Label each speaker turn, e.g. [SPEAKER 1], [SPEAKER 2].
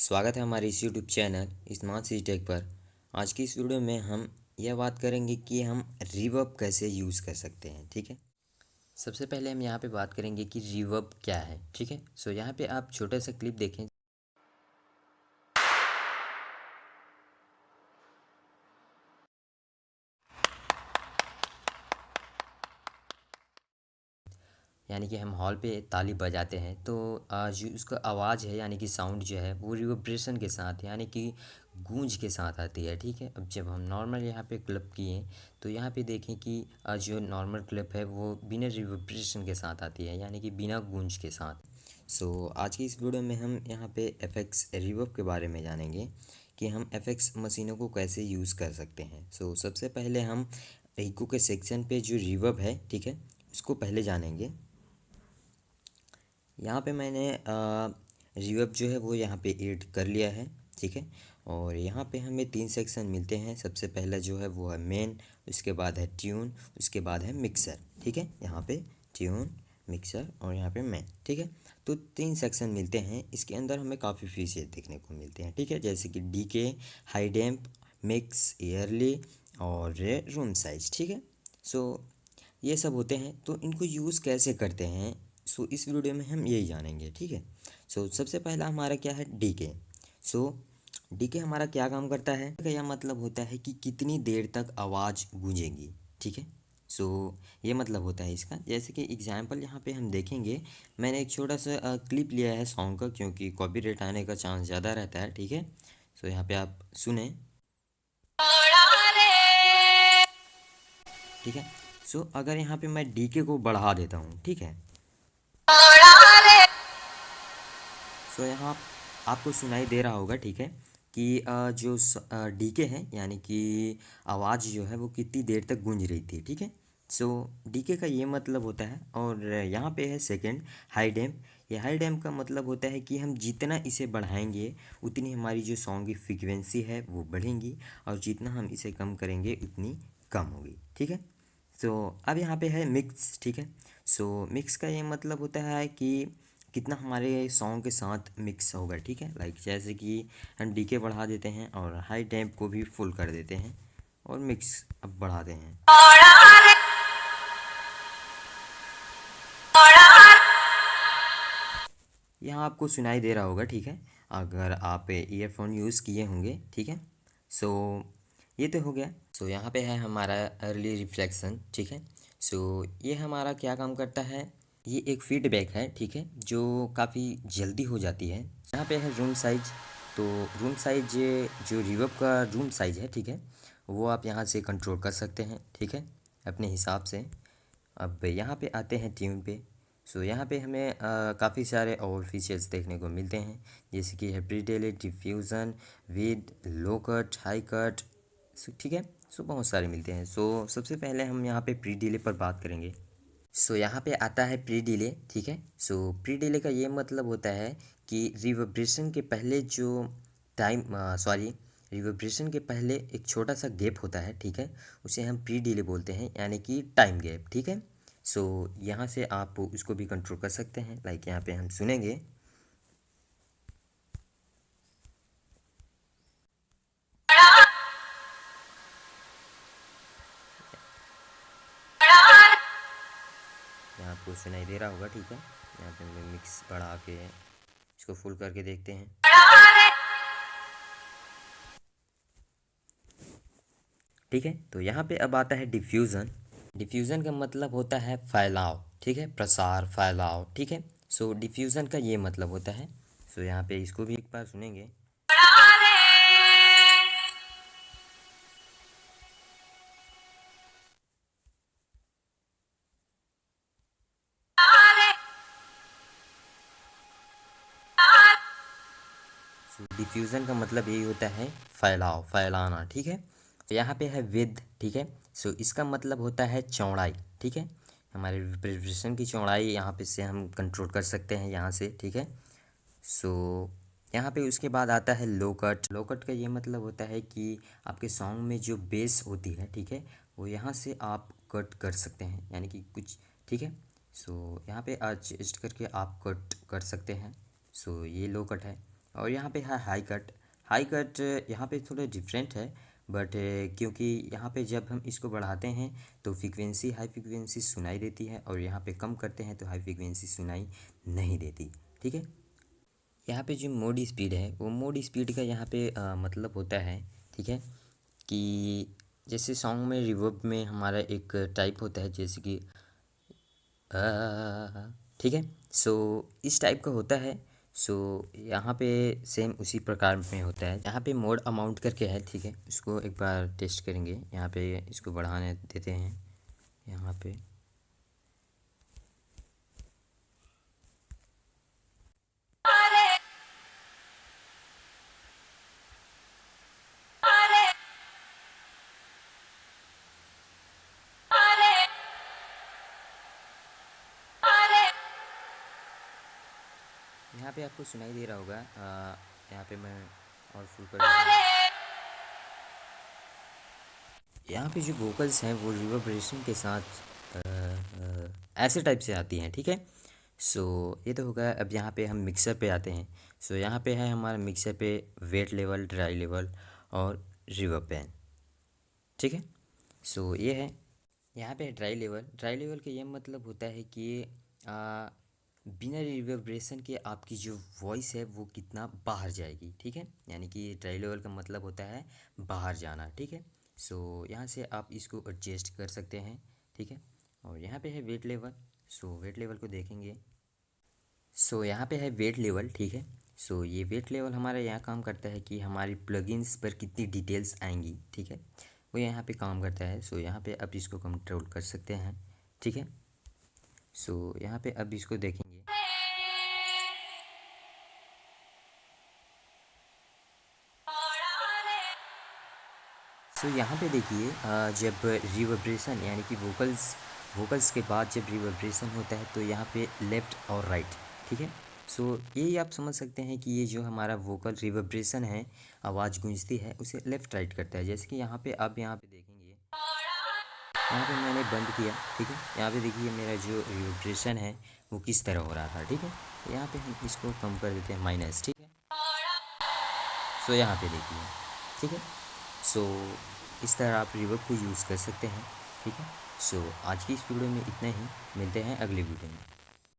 [SPEAKER 1] स्वागत है हमारे इस YouTube channel smart city tech पर। आज की इस वीडियो में हम यह बात करेंगे कि हम रिवर्ब कैसे यूज़ कर सकते हैं। ठीक है, सबसे पहले हम यहाँ पे बात करेंगे कि रिवर्ब क्या है। ठीक है, सो यहाँ पे आप छोटा सा क्लिप देखें। यानी कि हम हॉल पे ताली बजाते हैं तो जो उसका आवाज़ है यानी कि साउंड जो है वो रिवर्ब्रेशन के साथ यानी कि गूंज के साथ आती है। ठीक है, अब जब हम नॉर्मल यहाँ पे क्लिप किए तो यहाँ पे देखें कि जो नॉर्मल क्लिप है वो बिना रिवर्ब्रेशन के साथ आती है यानी कि बिना गूंज के साथ। आज की इस वीडियो में हम यहाँ पे एफएक्स रिवर्ब के बारे में जानेंगे कि हम एफएक्स मशीनों को कैसे यूज़ कर सकते हैं। सबसे पहले हम इको के सेक्शन पे जो रिवर्ब है, ठीक है, उसको पहले जानेंगे। यहाँ पे मैंने रिवर्ब जो है वो यहाँ पे ऐड कर लिया है। ठीक है, और यहाँ पे हमें 3 सेक्शन मिलते हैं। सबसे पहला जो है वो है मेन, उसके बाद है ट्यून, उसके बाद है मिक्सर। ठीक है, यहाँ पे ट्यून, मिक्सर और यहाँ पे मेन। ठीक है, तो 3 सेक्शन मिलते हैं। इसके अंदर हमें काफ़ी फीचर देखने को मिलते हैं। ठीक है, जैसे कि डीके, हाई डैम्प, मिक्स, ईयरली और रूम साइज। ठीक है, सो ये सब होते हैं। तो इनको यूज़ कैसे करते हैं, इस वीडियो में हम यही जानेंगे। ठीक है, सबसे पहला हमारा क्या है, डीके। सो डीके हमारा क्या काम करता है, का यह मतलब होता है कि कितनी देर तक आवाज़ गूंजेगी। ठीक है, सो ये मतलब होता है इसका। जैसे कि एग्जांपल यहाँ पे हम देखेंगे, मैंने एक छोटा सा क्लिप लिया है सॉन्ग का, क्योंकि कॉपीराइट आने का चांस ज़्यादा रहता है। ठीक है, यहाँ पे आप सुने। ठीक है, अगर यहाँ पे मैं डीके को बढ़ा देता हूँ, ठीक है, यहाँ आपको सुनाई दे रहा होगा। ठीक है, कि जो डीके है यानी कि आवाज़ जो है वो कितनी देर तक गूंज रही थी। ठीक है, डीके का ये मतलब होता है। और यहाँ पे है सेकंड, हाई डैम्प। ये हाई डैम्प का मतलब होता है कि हम जितना इसे बढ़ाएंगे उतनी हमारी जो सॉन्ग की फ्रीक्वेंसी है वो बढ़ेंगी, और जितना हम इसे कम करेंगे उतनी कम होगी। ठीक है, अब यहाँ पे है मिक्स। ठीक है, मिक्स का ये मतलब होता है कि कितना हमारे सॉन्ग के साथ मिक्स होगा। ठीक है, लाइक जैसे कि हम डीके बढ़ा देते हैं और हाई टेम्प को भी फुल कर देते हैं और मिक्स अब बढ़ाते हैं। यहाँ आपको सुनाई दे रहा होगा। ठीक है, अगर आप ईयरफोन यूज़ किए होंगे। ठीक है, सो ये तो हो गया। यहाँ पे है हमारा अर्ली रिफ्लेक्शन। ठीक है, ये हमारा क्या काम करता है, ये एक फीडबैक है। ठीक है, जो काफ़ी जल्दी हो जाती है। यहाँ पे है रूम साइज। तो रूम साइज, जो रिवर्ब का रूम साइज है, ठीक है, वो आप यहाँ से कंट्रोल कर सकते हैं। ठीक है, अपने हिसाब से। अब यहाँ पे आते हैं ट्यून पे। यहाँ पे हमें काफ़ी सारे और फीचर्स देखने को मिलते हैं, जैसे कि है pre delay, diffusion, with, low cut, high cut. ठीक है, बहुत सारे मिलते हैं। सबसे पहले हम यहाँ पे प्री डिले पर बात करेंगे। यहाँ पे आता है प्री डिले। ठीक है, प्री डिले का ये मतलब होता है कि रिवर्ब्रेशन के पहले जो टाइम, सॉरी, रिवर्ब्रेशन के पहले एक छोटा सा गैप होता है। ठीक है, उसे हम प्री डिले बोलते हैं, यानी कि टाइम गैप। ठीक है, यहाँ से आप उसको भी कंट्रोल कर सकते हैं। लाइक यहाँ पे हम सुनेंगे। यहाँ आपको सुनाई दे रहा होगा। ठीक है, यहाँ पे हम मिक्स बढ़ा के इसको फुल करके देखते हैं। ठीक है, तो यहाँ पे अब आता है डिफ्यूज़न। डिफ्यूज़न का मतलब होता है फैलाव। ठीक है, प्रसार, फैलाव। ठीक है, डिफ्यूज़न का ये मतलब होता है। यहाँ पे इसको भी एक बार सुनेंगे। डिफ्यूज़न का मतलब यही होता है फैलाव, फैलाना। ठीक है, यहाँ पे है विद। ठीक है, इसका मतलब होता है चौड़ाई। ठीक है, हमारे रिप्रेजेंटेशन की चौड़ाई यहाँ पे से हम कंट्रोल कर सकते हैं यहाँ से। ठीक है, यहाँ पे उसके बाद आता है लो कट। लो कट का ये मतलब होता है कि आपके सॉन्ग में जो बेस होती है, ठीक है, वो यहाँ से आप कट कर सकते हैं, यानी कि कुछ। ठीक है, यहाँ पे एडजस्ट करके आप कट कर सकते हैं। ये लो कट है। और यहाँ पे है हाई कट। हाई कट यहाँ पे थोड़ा डिफरेंट है, बट क्योंकि यहाँ पे जब हम इसको बढ़ाते हैं तो फ्रीक्वेंसी हाई फ्रीक्वेंसी सुनाई देती है, और यहाँ पे कम करते हैं तो हाई फ्रीक्वेंसी सुनाई नहीं देती। ठीक है, यहाँ पे जो मोड स्पीड है वो मोड स्पीड का यहाँ पे मतलब होता है, ठीक है, कि जैसे सॉन्ग में रिवर्ब में हमारा एक टाइप होता है, जैसे कि ठीक है। सो इस टाइप का होता है। सो यहाँ पे सेम उसी प्रकार में होता है। यहाँ पे मोड अमाउंट करके है, ठीक है, इसको एक बार टेस्ट करेंगे। यहाँ पे इसको बढ़ाने देते हैं यहाँ पे। यहाँ पे आपको सुनाई दे रहा होगा, यहाँ पे मैं और फुल कर देता हूँ। यहाँ पे जो वोकल्स हैं वो रिवर्बरेशन के साथ ऐसे टाइप से आती हैं, ठीक है। सो ये तो होगा। अब यहाँ पे हम मिक्सर पे आते हैं। सो यहाँ पे है हमारा मिक्सर पे वेट लेवल, ड्राई लेवल और रिवर्ब पैन, ठीक है। सो ये है। यहाँ पे ड्राई लेवल। ड्राई लेवल का ये मतलब होता है कि आ, बिना रिवर्बरेशन के आपकी जो वॉइस है वो कितना बाहर जाएगी, ठीक है। यानी कि ड्राई लेवल का मतलब होता है बाहर जाना, ठीक है। सो यहाँ से आप इसको एडजस्ट कर सकते हैं, ठीक है। और यहाँ पे है वेट लेवल। सो वेट लेवल को देखेंगे। सो यहाँ पे है वेट लेवल, ठीक है। सो ये वेट लेवल हमारा यहाँ काम करता है कि हमारी प्लगइन्स पर कितनी डिटेल्स आएंगी, ठीक है, वो यहाँ पे काम करता है। सो यहाँ पे अब इसको कंट्रोल कर सकते हैं, ठीक है। सो यहाँ पे अब इसको देखेंगे। सो यहाँ पे देखिए, जब रिवर्बरेशन यानी कि वोकल्स के बाद जब रिवर्बरेशन होता है तो यहाँ पे लेफ़्ट और राइट, ठीक है। सो यही आप समझ सकते हैं कि ये जो हमारा वोकल रिवर्बरेशन है, आवाज़ गूंजती है, उसे लेफ़्ट राइट करता है। जैसे कि यहाँ पे आप यहाँ पे देखेंगे, यहाँ पे मैंने बंद किया, ठीक है। यहाँ पे देखिए मेरा जो रिवर्बरेशन है वो किस तरह हो रहा था, ठीक है। तो यहाँ पे हम इसको कम कर देते हैं माइनस, ठीक है। सो यहाँ पे देखिए, ठीक है। सो इस तरह आप रिवर्ब को यूज़ कर सकते हैं, ठीक है। सो आज की इस वीडियो में इतना ही। मिलते हैं अगली वीडियो में।